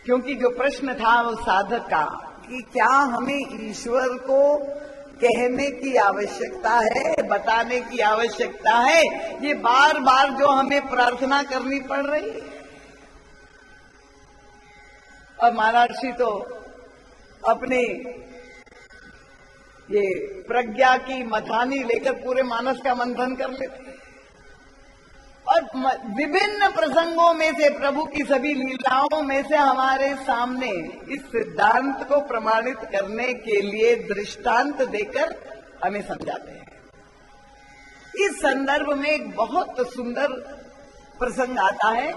क्योंकि जो प्रश्न था वो साधक का कि क्या हमें ईश्वर को कहने की आवश्यकता है, बताने की आवश्यकता है, ये बार बार जो हमें प्रार्थना करनी पड़ रही है। और महर्षि तो अपने ये प्रज्ञा की मथानी लेकर पूरे मानस का मंथन कर लेते हैं और विभिन्न प्रसंगों में से, प्रभु की सभी लीलाओं में से हमारे सामने इस सिद्धांत को प्रमाणित करने के लिए दृष्टांत देकर हमें समझाते हैं। इस संदर्भ में एक बहुत सुंदर प्रसंग आता है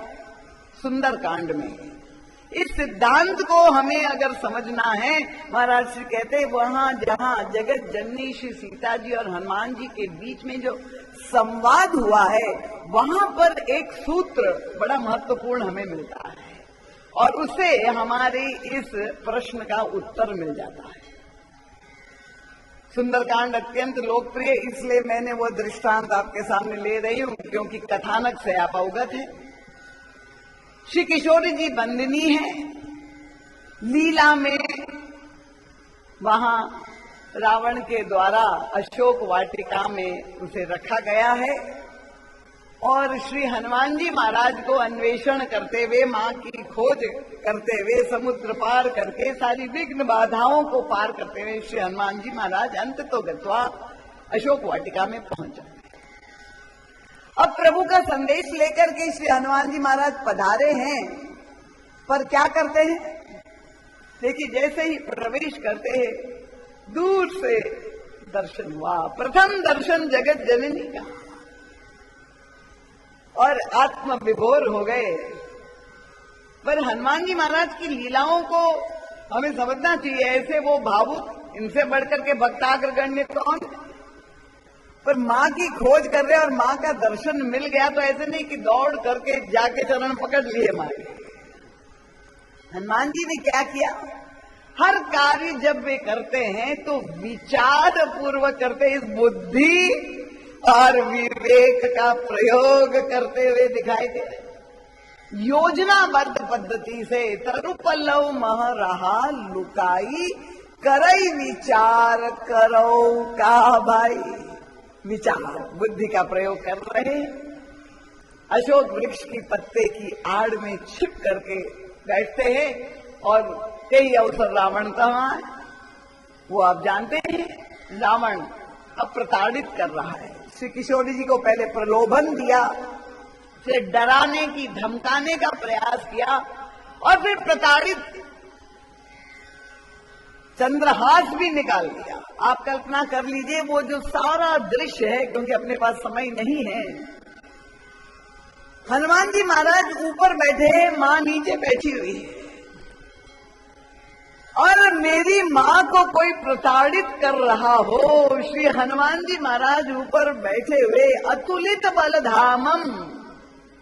सुंदर कांड में। इस सिद्धांत को हमें अगर समझना है, महाराज श्री कहते हैं वहां जहां जगत जननी श्री सीता जी और हनुमान जी के बीच में जो संवाद हुआ है, वहां पर एक सूत्र बड़ा महत्वपूर्ण हमें मिलता है और उससे हमारे इस प्रश्न का उत्तर मिल जाता है। सुंदरकांड अत्यंत लोकप्रिय, इसलिए मैंने वो दृष्टांत आपके सामने ले रही हूं क्योंकि कथानक से आप अवगत हैं। श्री किशोरी जी बंदिनी है, लीला में वहां रावण के द्वारा अशोक वाटिका में उसे रखा गया है और श्री हनुमान जी महाराज को अन्वेषण करते हुए, मां की खोज करते हुए, समुद्र पार करके सारी विघ्न बाधाओं को पार करते हुए श्री हनुमान जी महाराज अंत तो गत्वा अशोक वाटिका में पहुंच जाते। अब प्रभु का संदेश लेकर के श्री हनुमान जी महाराज पधारे हैं, पर क्या करते हैं? देखिए, जैसे ही प्रवेश करते हैं दूर से दर्शन हुआ, प्रथम दर्शन जगत जननी का, और आत्म विभोर हो गए। पर हनुमान जी महाराज की लीलाओं को हमें समझना चाहिए। ऐसे वो भावुक, इनसे बढ़कर के भक्ताग्रगण्य कौन? पर मां की खोज कर रहे और मां का दर्शन मिल गया तो ऐसे नहीं कि दौड़ करके जाके चरण पकड़ लिए मां के। हनुमान जी ने क्या किया? हर कार्य जब वे करते हैं तो विचार पूर्वक करते, इस बुद्धि और विवेक का प्रयोग करते हुए दिखाई दे रहे। योजनाबद्ध पद्धति से तरुपल्लव मह रहा लुकाई, करई विचार करो का भाई। विचार, बुद्धि का प्रयोग कर रहे। अशोक वृक्ष की पत्ते की आड़ में छिप करके बैठते हैं और कई अवसर रावण का वहां है, वो आप जानते हैं। रावण अब प्रताड़ित कर रहा है। श्री किशोरी जी को पहले प्रलोभन दिया, फिर डराने की, धमकाने का प्रयास किया और फिर प्रताड़ित चंद्रहास भी निकाल दिया। आप कल्पना कर लीजिए वो जो सारा दृश्य है, क्योंकि अपने पास समय नहीं है। हनुमान जी महाराज ऊपर बैठे हैं, मां नीचे बैठी हुई है और मेरी मां को कोई प्रताड़ित कर रहा हो। श्री हनुमान जी महाराज ऊपर बैठे हुए अतुलित बलधामम,